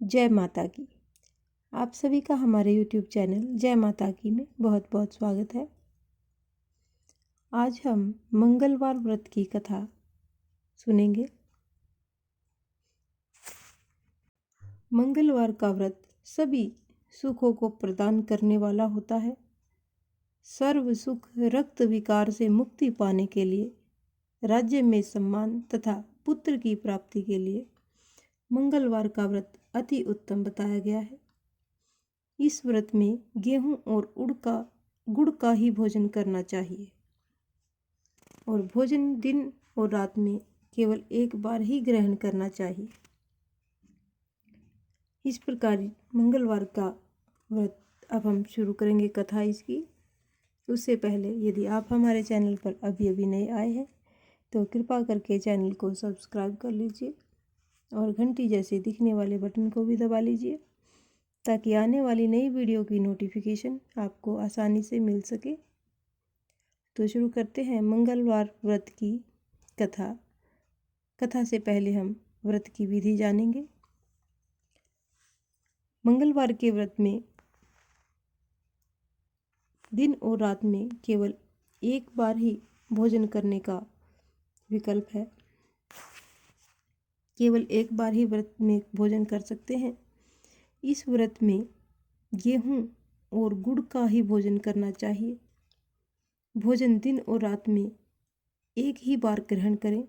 जय माता की। आप सभी का हमारे YouTube चैनल जय माता की में बहुत बहुत स्वागत है। आज हम मंगलवार व्रत की कथा सुनेंगे। मंगलवार का व्रत सभी सुखों को प्रदान करने वाला होता है। सर्व सुख रक्त विकार से मुक्ति पाने के लिए, राज्य में सम्मान तथा पुत्र की प्राप्ति के लिए मंगलवार का व्रत अति उत्तम बताया गया है। इस व्रत में गेहूं और गुड़ का ही भोजन करना चाहिए और भोजन दिन और रात में केवल एक बार ही ग्रहण करना चाहिए। इस प्रकार मंगलवार का व्रत अब हम शुरू करेंगे कथा इसकी। उससे पहले यदि आप हमारे चैनल पर अभी नए आए हैं तो कृपा करके चैनल को सब्सक्राइब कर लीजिए और घंटी जैसे दिखने वाले बटन को भी दबा लीजिए ताकि आने वाली नई वीडियो की नोटिफिकेशन आपको आसानी से मिल सके। तो शुरू करते हैं मंगलवार व्रत की कथा। कथा से पहले हम व्रत की विधि जानेंगे। मंगलवार के व्रत में दिन और रात में केवल एक बार ही भोजन करने का विकल्प है। केवल एक बार ही व्रत में भोजन कर सकते हैं। इस व्रत में गेहूं और गुड़ का ही भोजन करना चाहिए। भोजन दिन और रात में एक ही बार ग्रहण करें।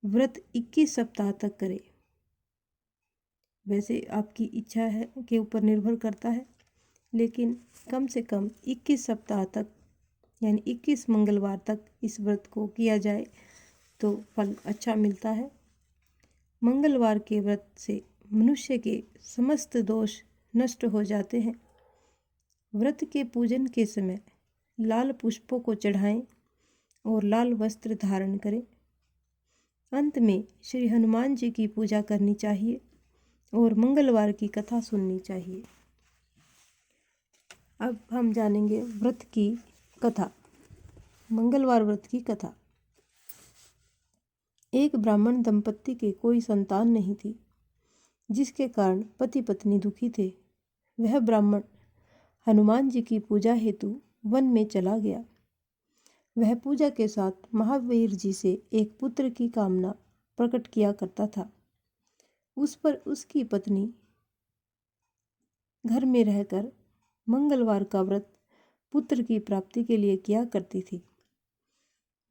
व्रत 21 सप्ताह तक करें। वैसे आपकी इच्छा है के ऊपर निर्भर करता है, लेकिन कम से कम 21 सप्ताह तक यानी 21 मंगलवार तक इस व्रत को किया जाए तो फल अच्छा मिलता है। मंगलवार के व्रत से मनुष्य के समस्त दोष नष्ट हो जाते हैं। व्रत के पूजन के समय लाल पुष्पों को चढ़ाएं और लाल वस्त्र धारण करें। अंत में श्री हनुमान जी की पूजा करनी चाहिए और मंगलवार की कथा सुननी चाहिए। अब हम जानेंगे व्रत की कथा। मंगलवार व्रत की कथा। एक ब्राह्मण दंपत्ति के कोई संतान नहीं थी, जिसके कारण पति पत्नी दुखी थे। वह ब्राह्मण हनुमान जी की पूजा हेतु वन में चला गया। वह पूजा के साथ महावीर जी से एक पुत्र की कामना प्रकट किया करता था। उस पर उसकी पत्नी घर में रहकर मंगलवार का व्रत पुत्र की प्राप्ति के लिए किया करती थी।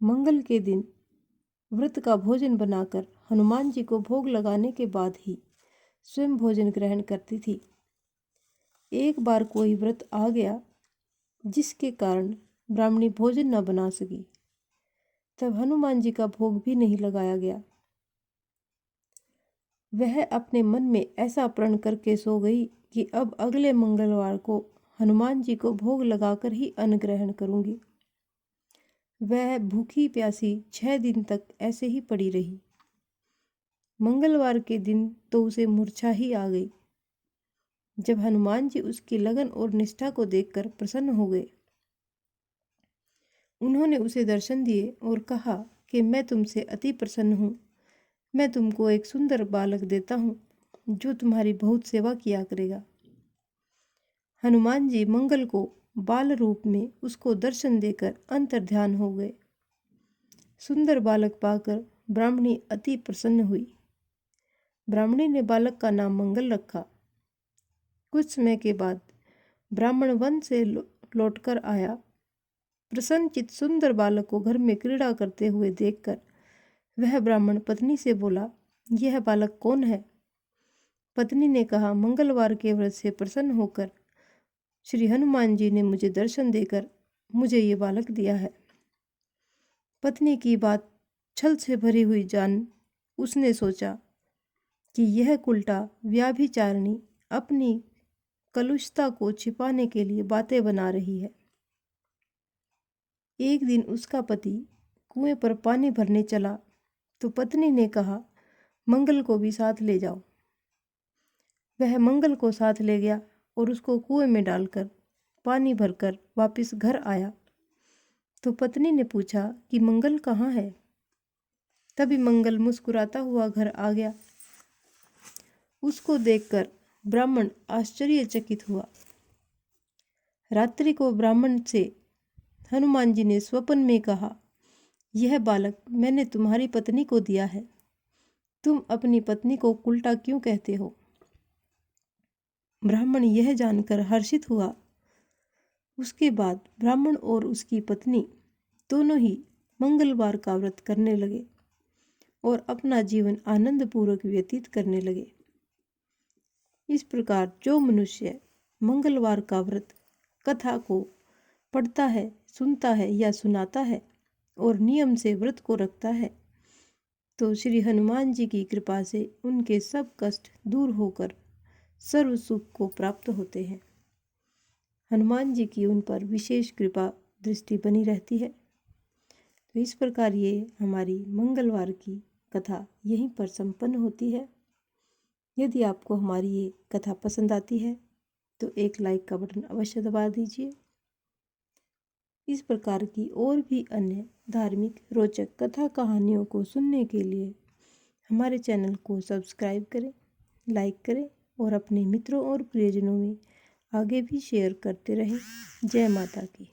मंगल के दिन व्रत का भोजन बनाकर हनुमान जी को भोग लगाने के बाद ही स्वयं भोजन ग्रहण करती थी। एक बार कोई व्रत आ गया जिसके कारण ब्राह्मणी भोजन न बना सकी। तब हनुमान जी का भोग भी नहीं लगाया गया। वह अपने मन में ऐसा प्रण करके सो गई कि अब अगले मंगलवार को हनुमान जी को भोग लगाकर ही अन्न ग्रहण करूंगी। वह भूखी प्यासी 6 दिन तक ऐसे ही पड़ी रही। मंगलवार के दिन तो उसे मूर्छा ही आ गई। जब हनुमान जी उसकी लगन और निष्ठा को देखकर प्रसन्न हो गए, उन्होंने उसे दर्शन दिए और कहा कि मैं तुमसे अति प्रसन्न हूँ। मैं तुमको एक सुंदर बालक देता हूँ जो तुम्हारी बहुत सेवा किया करेगा। हनुमान जी मंगल को बाल रूप में उसको दर्शन देकर अंतर्ध्यान हो गए। सुंदर बालक पाकर ब्राह्मणी अति प्रसन्न हुई। ब्राह्मणी ने बालक का नाम मंगल रखा। कुछ समय के बाद ब्राह्मण वन से लौटकर आया। प्रसन्नचित सुंदर बालक को घर में क्रीड़ा करते हुए देखकर वह ब्राह्मण पत्नी से बोला, यह बालक कौन है? पत्नी ने कहा, मंगलवार के व्रत से प्रसन्न होकर श्री हनुमान जी ने मुझे दर्शन देकर मुझे ये बालक दिया है। पत्नी की बात छल से भरी हुई जान उसने सोचा कि यह कुलटा व्याभिचारिणी अपनी कलुषता को छिपाने के लिए बातें बना रही है। एक दिन उसका पति कुएं पर पानी भरने चला तो पत्नी ने कहा, मंगल को भी साथ ले जाओ। वह मंगल को साथ ले गया और उसको कुएं में डालकर पानी भरकर वापस घर आया। तो पत्नी ने पूछा कि मंगल कहाँ है? तभी मंगल मुस्कुराता हुआ घर आ गया। उसको देखकर ब्राह्मण आश्चर्यचकित हुआ। रात्रि को ब्राह्मण से हनुमान जी ने स्वप्न में कहा, यह बालक मैंने तुम्हारी पत्नी को दिया है, तुम अपनी पत्नी को उल्टा क्यों कहते हो? ब्राह्मण यह जानकर हर्षित हुआ। उसके बाद ब्राह्मण और उसकी पत्नी दोनों ही मंगलवार का व्रत करने लगे और अपना जीवन आनंदपूर्वक व्यतीत करने लगे। इस प्रकार जो मनुष्य मंगलवार का व्रत कथा को पढ़ता है, सुनता है या सुनाता है और नियम से व्रत को रखता है, तो श्री हनुमान जी की कृपा से उनके सब कष्ट दूर होकर सर्व सुख को प्राप्त होते हैं। हनुमान जी की उन पर विशेष कृपा दृष्टि बनी रहती है। तो इस प्रकार ये हमारी मंगलवार की कथा यहीं पर संपन्न होती है। यदि आपको हमारी ये कथा पसंद आती है तो एक लाइक का बटन अवश्य दबा दीजिए। इस प्रकार की और भी अन्य धार्मिक रोचक कथा कहानियों को सुनने के लिए हमारे चैनल को सब्सक्राइब करें, लाइक करें और अपने मित्रों और प्रियजनों में आगे भी शेयर करते रहें। जय माता की।